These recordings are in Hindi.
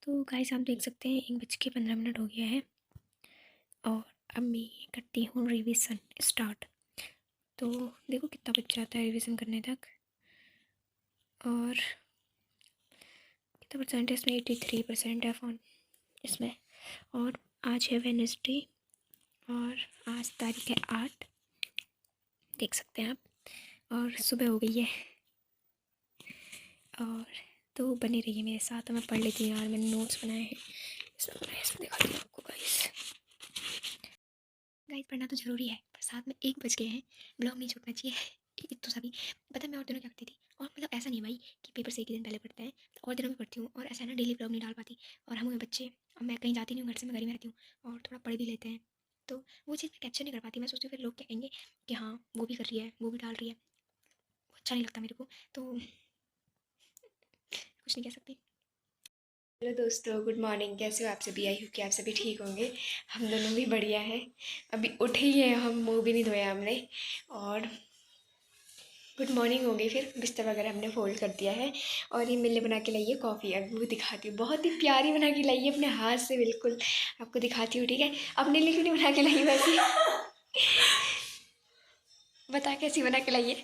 तो गाइस आप देख सकते हैं 1:15 हो गया है और अब मैं करती हूँ रिवीजन स्टार्ट। तो देखो कितना बच जाता है रिवीजन करने तक। और कितना परसेंट है इसमें? 83% है फ़ोन इसमें। और आज है वेडनेसडे और आज तारीख है 8, देख सकते हैं आप। और सुबह हो गई है और तो बने रहिए मेरे साथ। तो मैं पढ़ लेती हूँ यार, मैंने नोट्स बनाए हैं इसमें दिखाती हूँ आपको। गाइस पढ़ना तो ज़रूरी है पर साथ में 1 बज गए हैं, ब्लॉग नहीं छूटना चाहिए। एक तो सभी पता है मैं और दिनों क्या करती थी, और मतलब ऐसा नहीं भाई कि पेपर से 1 ही दिन पहले पढ़ते हैं, और दिनों में पढ़ती हूँ। और ऐसा है ना, डेली ब्लॉग नहीं डाल पाती। और हम हुए बच्चे, अब मैं कहीं जाती नहीं हूँ घर से, मैं घर में रहती हूँ और थोड़ा पढ़ भी लेते हैं, तो वो चीज़ मैं कैप्चर नहीं कर पाती। मैं सोचती हूँ फिर लोग क्या कहेंगे कि हाँ वो भी कर रही है, वो भी डाल रही है, वो अच्छा नहीं लगता मेरे को, तो कुछ नहीं कह सकती। हेलो दोस्तों, गुड मॉर्निंग। कैसे हो आप सभी? आई हूँ कि आप सभी ठीक होंगे। हम दोनों भी बढ़िया हैं, अभी उठे ही हैं हम, मुँह भी नहीं धोया हमने। और गुड मॉर्निंग हो गई, फिर बिस्तर वगैरह हमने फोल्ड कर दिया है। और ये मिलने बना के लाई है कॉफ़ी, अब वो दिखाती हूँ। बहुत ही प्यारी बना के लाई है अपने हाथ से, बिल्कुल आपको दिखाती हूँ, ठीक है। अपने लिए क्यों नहीं बना के लाई वैसे? बता कैसी बना के लाई है?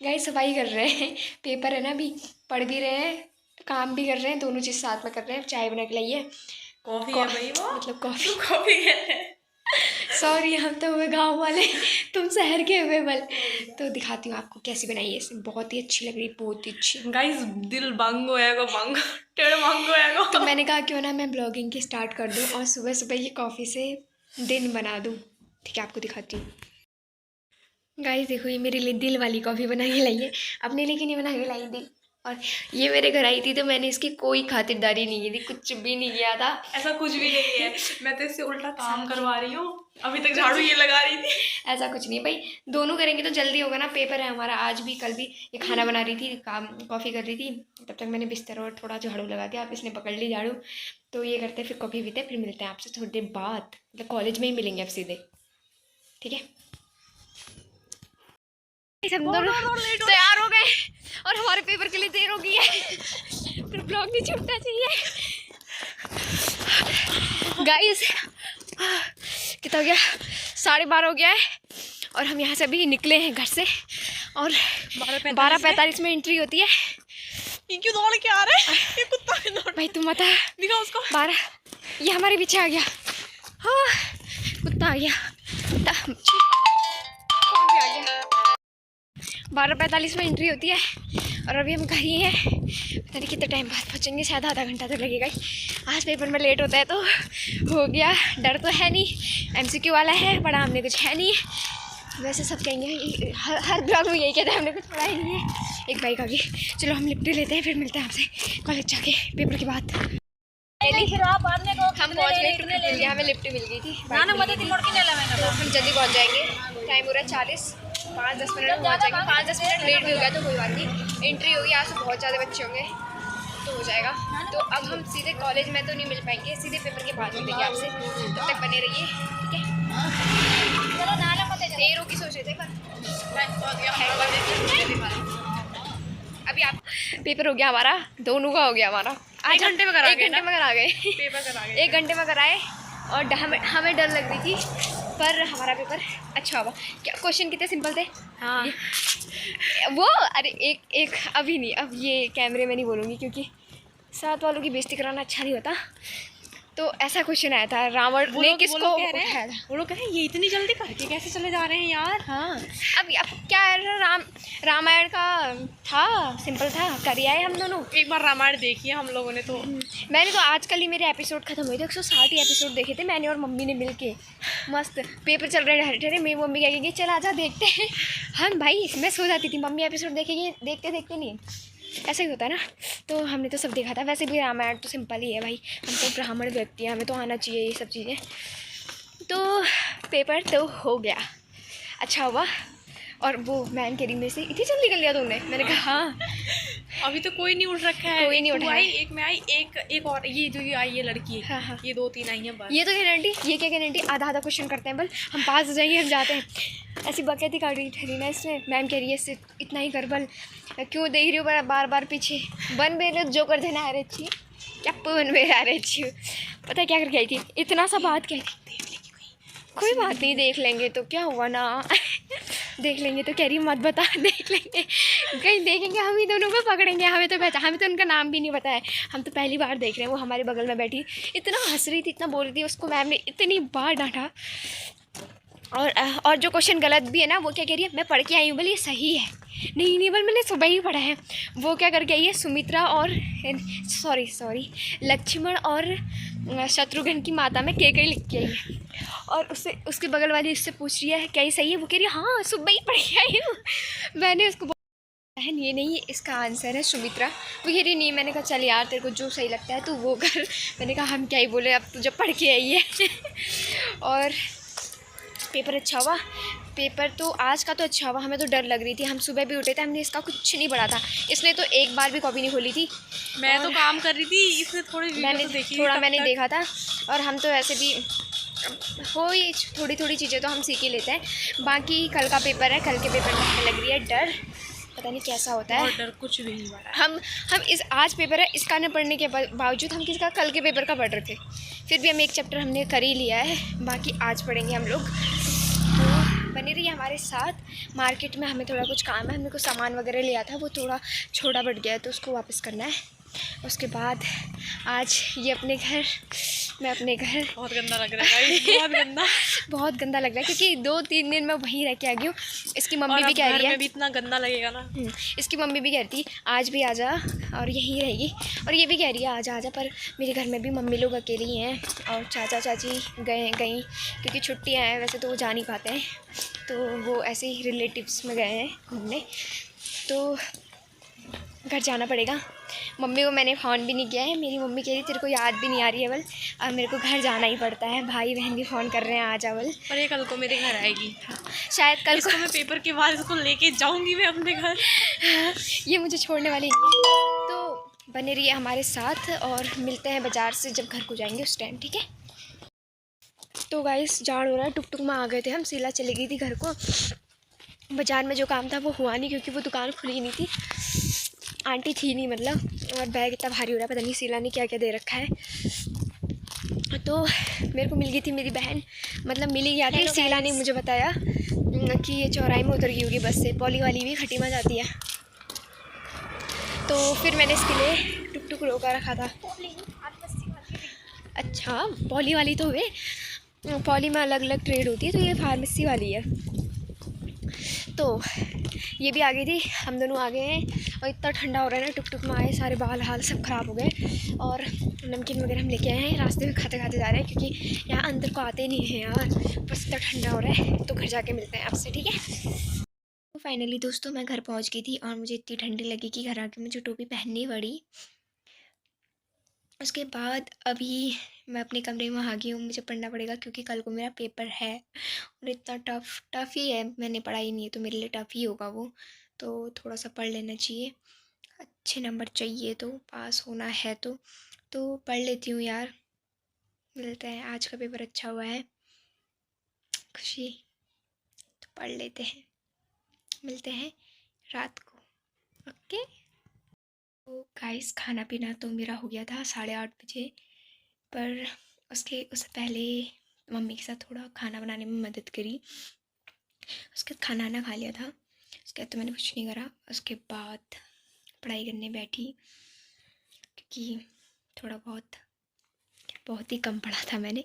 गाइस सफाई कर रहे हैं, पेपर है ना, अभी पढ़ भी रहे हैं, काम भी कर रहे हैं, दोनों चीज़ साथ में कर रहे हैं। चाय बना के लाई है, कॉफी है भाई, वो मतलब कॉफ़ी। कॉफी कहते हैं। सॉरी, हम तो हुए गांव वाले, तुम शहर के हुए बल। तो दिखाती हूँ आपको कैसी बनाई है इसे, बहुत ही अच्छी लग रही है, बहुत ही अच्छी। गाइस दिल बंग होएगा, बंग टेढ़ बंग होएगा। तो मैंने कहा क्यों ना मैं ब्लॉगिंग की स्टार्ट कर दूँ और सुबह सुबह ये कॉफ़ी से दिन बना दूँ, ठीक है। आपको दिखाती हूँ। गाइस देखो, ये मेरे लिए दिल वाली कॉफ़ी बना के लाई है, अपने लिए नहीं बना के लाई दिल। और ये मेरे घर आई थी तो मैंने इसकी कोई खातिरदारी नहीं की थी, कुछ भी नहीं किया था। ऐसा कुछ भी नहीं है, मैं तो इससे उल्टा काम करवा रही हूँ। अभी तक झाड़ू ये लगा रही थी। ऐसा कुछ नहीं भाई, दोनों करेंगे तो जल्दी होगा ना, पेपर है हमारा आज भी कल भी। ये खाना बना रही थी, काम कॉफ़ी कर रही थी, तब तक मैंने बिस्तर और थोड़ा झाड़ू लगा दिया। आप इसने पकड़ ली झाड़ू, तो ये करते हैं, फिर कॉफ़ी पीते हैं, फिर मिलते हैं आपसे थोड़ी देर बाद, मतलब कॉलेज में ही मिलेंगे अब सीधे, ठीक है। हम दोनों तैयार हो गए और हमारे पेपर के लिए देर हो गई है, फिर ब्लॉग नहीं छूटना चाहिए। गाइस कितना हो गया? 12:30 हो गया है और हम यहाँ से अभी निकले हैं घर से, और 12:45 में एंट्री होती है। ये क्यों दौड़ के आ रहा है? ये कुत्ता क्यों दौड़? भाई तुम बता, दिखा उसको। 12, ये हमारे पीछे आ गया। हाँ कुत्ता आ गया, कौन भी आ गया। 12:45 में एंट्री होती है और अभी हम घर ही हैं, पता नहीं कितने टाइम बाद पहुँचेंगे, शायद आधा घंटा तो लगेगा ही। आज पेपर में लेट होता है तो हो गया, डर तो है नहीं, MCQ वाला है, पढ़ा हमने कुछ है नहीं। वैसे सब कहेंगे, हर ब्लॉग में यही कहते हैं हमने कुछ पढ़ा ही नहीं है। एक बाइक आ गई, चलो हम लिफ्ट लेते हैं, फिर मिलते हैं आपसे कॉलेज जाके पेपर के बाद। हम पहुँच गए, हमें लिफ्ट मिल गई थी, तो हम जल्दी पहुँच जाएंगे। टाइम हो रहा है 40, 5-10 मिनट में पहुँच जाएंगे। 5-10 मिनट लेट भी हो गया तो कोई बात नहीं, एंट्री होगी, आज से बहुत ज़्यादा बच्चे होंगे तो हो जाएगा। तो अब हम सीधे कॉलेज में तो नहीं मिल पाएंगे, सीधे पेपर के बाद मिलेंगे आपसे, तब तक बने रहिए, ठीक है। देर होगी सोच रहे थे पर अभी आप पेपर हो गया हमारा, दोनों का हो गया हमारा। 1 घंटे में करा गए, 1 घंटे में करा गए, पेपर करा गए, 1 घंटे में कराए। और हमें डर लग रही थी पर हमारा पेपर अच्छा हुआ। क्या क्वेश्चन कितने सिंपल थे? हाँ वो अरे एक अभी नहीं, अब ये कैमरे में नहीं बोलूँगी क्योंकि साथ वालों की बेइज्जती कराना अच्छा नहीं होता। तो ऐसा क्वेश्चन आया था, रावण ने किसको उठाया था? वो लोग कह रहे हैं ये इतनी जल्दी करके कैसे चले जा रहे हैं यार। हाँ अब क्या है, रामायण का था, सिंपल था, कर आए हम दोनों। एक बार रामायण देखी है हम लोगों ने, तो मैंने तो आजकल ही मेरे एपिसोड खत्म हुए थे, 160 एपिसोड देखे थे मैंने और मम्मी ने मिलके, मस्त। पेपर चल रहे ठहरे, मेरी मम्मी क्या कहेगी, चल आजा देखते हैं। हाँ भाई मैं सो जाती थी, मम्मी एपिसोड देखेगी, देखते देखते नहीं, ऐसा ही होता है ना। तो हमने तो सब देखा था। वैसे भी रामायण तो सिंपल ही है भाई, हम तो ब्राह्मण व्यक्ति हैं, हमें तो आना चाहिए ये सब चीज़ें। तो पेपर तो हो गया, अच्छा हुआ। और वो मैम कह रही मेरे से, इतनी जल्दी कर लिया तुमने? मैंने कहा हाँ। अभी तो कोई नहीं उठ रखा है, कोई नहीं उठा है। एक मैं आई, एक और ये जो ये आई है लड़की, हाँ हाँ, ये 2-3 आई हैं बस। ये तो गारंटी, ये क्या गारंटी, आधा आधा क्वेश्चन करते हैं बल, हम पास हो जाएंगे, हम जाते हैं। ऐसी बकैती काट रही ठहरी ना इसमें, मैम कह रही है इससे इतना ही कर बल, क्यों देख रही हो बार बार पीछे, बन बेलो जो कर देना है अच्छी। क्या पवन में आ रही थी, पता है क्या करके आई थी, इतना सा बात कह रही, कोई बात नहीं देख लेंगे तो क्या हुआ ना देख लेंगे तो कह रही मत बता, देख लेंगे कहीं देखेंगे हम ही दोनों को पकड़ेंगे, हमें तो हमें तो उनका नाम भी नहीं पता है, हम तो पहली बार देख रहे हैं। वो हमारे बगल में बैठी इतना हंस रही थी, इतना बोल रही थी, उसको मैम ने इतनी बार डांटा। और जो क्वेश्चन गलत भी है ना, वो क्या कह रही है, मैं पढ़ के आई हूँ, बोले ये सही है, नहीं बोल मैंने सुबह ही पढ़ा है। वो क्या करके आई है, सुमित्रा और सॉरी लक्ष्मण और शत्रुघ्न की माता में केकई लिख के आई है। और उससे उसके बगल वाली उससे पूछ रही है क्या ये सही है, वो कह रही है हाँ सुबह ही पढ़ के आई हूँ। मैंने उसको बहन ये नहीं, इसका आंसर है सुमित्रा। वो कह रही नहीं, मैंने कहा चल यार तेरे को जो सही लगता है तू वो कर। मैंने कहा हम क्या ही बोले, अब तू जब पढ़ के आई है और पेपर अच्छा हुआ। पेपर तो आज का तो अच्छा हुआ, हमें तो डर लग रही थी, हम सुबह भी उठे थे, हमने इसका कुछ नहीं पढ़ा था, इसने तो एक बार भी कॉपी नहीं खोली थी। मैं तो काम कर रही थी, इसने मैंने देखा था। और हम तो ऐसे भी हो ये थोड़ी चीज़ें तो हम सीख ही लेते हैं। बाकी कल का पेपर है, कल के पेपर में हमें लग रही है डर, पता नहीं कैसा होता है। डर कुछ भी नहीं पड़ा। हम इस आज पेपर है, इसका न पढ़ने के बावजूद हम किसका कल के पेपर का पढ़ रहे थे। फिर भी हम एक चैप्टर हमने कर ही लिया है, बाकी आज पढ़ेंगे हम लोग। तो बनी रही हमारे साथ। मार्केट में हमें थोड़ा कुछ काम है, हमने कुछ सामान वगैरह लिया था, वो थोड़ा छोटा बढ़ गया है तो उसको वापस करना है। उसके बाद आज ये अपने घर, मैं अपने घर। बहुत गंदा लग रहा है बहुत गंदा बहुत गंदा लग रहा है क्योंकि 2-3 दिन मैं वहीं रह के आ गई हूँ। इसकी मम्मी भी कह रही है भी इतना गंदा लगेगा ना। इसकी मम्मी भी कह रही थी आज भी आ जा और यहीं रहेगी, और ये भी कह रही है आ जा पर मेरे घर में भी मम्मी लोग अकेले ही हैं और चाचा चाची गई क्योंकि छुट्टियाँ हैं, वैसे तो वो जा नहीं पाते हैं, तो वो ऐसे ही रिलेटिव्स में गए हैं घूमने, तो घर जाना पड़ेगा। मम्मी को मैंने फ़ोन भी नहीं किया है, मेरी मम्मी कह रही तेरे को याद भी नहीं आ रही है बल, अब मेरे को घर जाना ही पड़ता है, भाई बहन भी फ़ोन कर रहे हैं आ जा बल। और ये कल को मेरे घर आएगी। शायद कल को मैं पेपर के बाद इसको लेके जाऊंगी मैं अपने घर। ये मुझे छोड़ने वाली नहीं है। तो बने रहिए हमारे साथ और मिलते हैं बाज़ार से जब घर को जाएंगे उस टाइम, ठीक है। तो गाइस जाड़ हो रहा है, टुक में आ गए थे हम, शीला चली गई थी घर को, बाज़ार में जो काम था वो हुआ नहीं क्योंकि वो दुकान खुली नहीं थी, आंटी थी नहीं मतलब, और बैग इतना भारी हो रहा है, पता नहीं शीला ने क्या क्या दे रखा है। तो मेरे को मिल गई थी मेरी बहन, मतलब मिली गया थी, शीला ने मुझे बताया कि ये चौराहे में उतर गई होगी बस से, पॉली वाली भी खटीमा जाती है, तो फिर मैंने इसके लिए टुक रोका रखा था। अच्छा पॉली वाली तो हुए, पॉली में अलग अलग ट्रेड होती है, तो ये फार्मेसी वाली है। तो ये भी आ गई थी, हम दोनों आ गए हैं और इतना ठंडा हो रहा है ना, टुक में आए सारे बाल हाल सब ख़राब हो गए, और नमकीन वगैरह हम लेके आए हैं, रास्ते में खाते खाते जा रहे हैं क्योंकि यहाँ अंदर को आते नहीं हैं यार, बस इतना ठंडा हो रहा है, तो घर जाके मिलते हैं आपसे, ठीक है। तो फाइनली दोस्तों मैं घर पहुँच गई थी और मुझे इतनी ठंडी लगी कि घर आके मुझे टोपी पहननी पड़ी। उसके बाद अभी मैं अपने कमरे में आ गई हूँ, मुझे पढ़ना पड़ेगा क्योंकि कल को मेरा पेपर है और इतना टफ़ ही है, मैंने पढ़ाई नहीं है तो मेरे लिए टफ़ ही होगा वो, तो थोड़ा सा पढ़ लेना चाहिए, अच्छे नंबर चाहिए तो पास होना है तो पढ़ लेती हूँ यार। मिलते हैं, आज का पेपर अच्छा हुआ है, खुशी, तो पढ़ लेते हैं, मिलते हैं रात को, ओके। तो गाइस खाना पीना तो मेरा हो गया था 8:30 बजे, पर उससे पहले मम्मी के साथ थोड़ा खाना बनाने में मदद करी, उसके बाद खाना खा लिया था, उसके बाद तो मैंने कुछ नहीं करा। उसके बाद पढ़ाई करने बैठी क्योंकि थोड़ा बहुत ही कम पढ़ा था मैंने,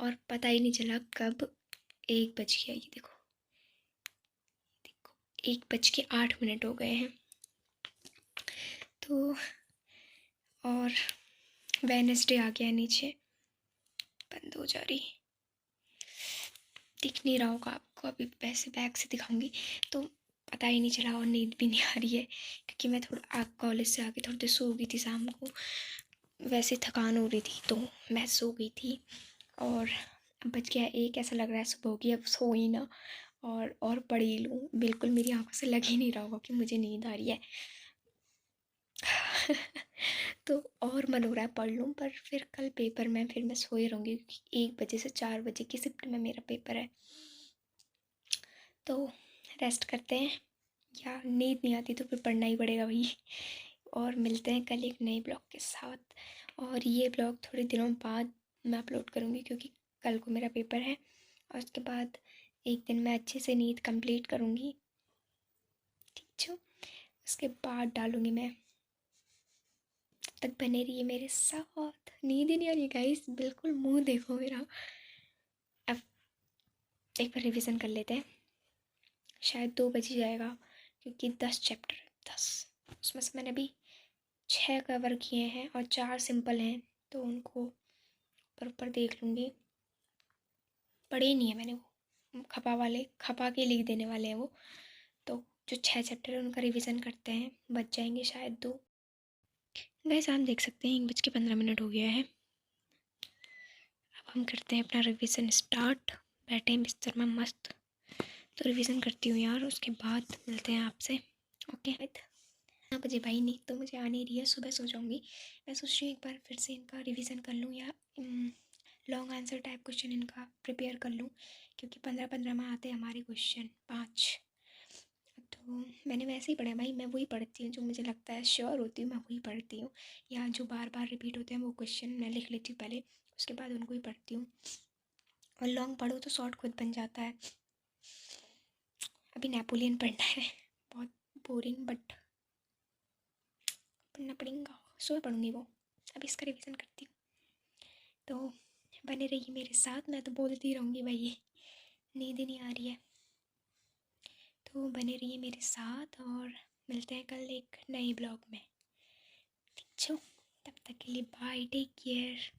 और पता ही नहीं चला कब 1 बज गया। ये देखो 1:08 हो गए हैं। तो और वेडनेसडे आ गया नीचे, बंद हो जा रही, दिख नहीं रहा होगा आपको, अभी वैसे बैग से दिखाऊंगी तो पता ही नहीं चला, और नींद भी नहीं आ रही है क्योंकि मैं थोड़ा कॉलेज से आके थोड़ी देर सो गई थी शाम को, वैसे थकान हो रही थी तो मैं सो गई थी। और अब बज गया 1, ऐसा लग रहा है सुबह होगी, अब सो ही ना और पढ़ ही लूँ, बिल्कुल मेरी आंखों से लग ही नहीं रहा होगा कि मुझे नींद आ रही है तो और मन हो रहा है पढ़ लूँ, पर फिर कल पेपर में फिर मैं सोई रहूँगी क्योंकि 1 बजे से 4 बजे की शिफ्ट में मेरा पेपर है, तो रेस्ट करते हैं, या नींद नहीं आती तो फिर पढ़ना ही पड़ेगा भाई, और मिलते हैं कल एक नए ब्लॉग के साथ। और ये ब्लॉग थोड़े दिनों बाद मैं अपलोड करूँगी क्योंकि कल को मेरा पेपर है और उसके बाद एक दिन मैं अच्छे से नींद कंप्लीट करूँगी, ठीक है। उसके बाद डालूँगी मैं। तब तक बने रहिए मेरे साथ। नींद ही नहीं आ रही गाइस, बिल्कुल मुंह देखो मेरा। अब एक बार रिवीजन कर लेते हैं। शायद 2 बज ही जाएगा क्योंकि 10 चैप्टर है, 10। उसमें से मैंने अभी 6 कवर किए हैं और 4 सिंपल हैं, तो उनको ऊपर देख लूँगी। पढ़े नहीं है मैंने, वो खपा के लिख देने वाले हैं वो। तो जो 6 चैप्टर है उनका रिवीजन करते हैं, बच जाएंगे शायद 2। गाइस आप देख सकते हैं 1:15 हो गया है। अब हम करते हैं अपना रिवीजन स्टार्ट। बैठे हैं बिस्तर में मस्त। तो रिवीजन करती हूँ यार, उसके बाद मिलते हैं आपसे। ओके 9 बजे भाई, नींद तो मुझे आ नहीं रही है, सुबह सो जाऊँगी। मैं सोच रही हूँ एक बार फिर से इनका रिवीजन कर लूँ या लॉन्ग आंसर टाइप क्वेश्चन इनका प्रिपेयर कर लूँ, क्योंकि 15-15 में आते हैं हमारे क्वेश्चन 5। तो मैंने वैसे ही पढ़ा भाई, मैं वही पढ़ती हूँ जो मुझे लगता है श्योर होती हूँ, मैं वही पढ़ती हूँ। या जो बार बार रिपीट होते हैं वो क्वेश्चन मैं लिख लेती हूँ पहले, उसके बाद उनको ही पढ़ती हूँ। और लॉन्ग पढ़ो तो शॉर्ट खुद बन जाता है। अभी नेपोलियन पढ़ना है, बहुत बोरिंग बट पढ़ना पड़ेगा, सुबह पढ़ूँगी वो। अभी इसका रिवीजन करती हूँ। तो बने रहिए मेरे साथ, मैं तो बोलती रहूँगी भाई, नींद ही नहीं आ रही है। तो बने रहिए मेरे साथ और मिलते हैं कल एक नए ब्लॉग में, ठीक है। तब तक के लिए बाय, टेक केयर।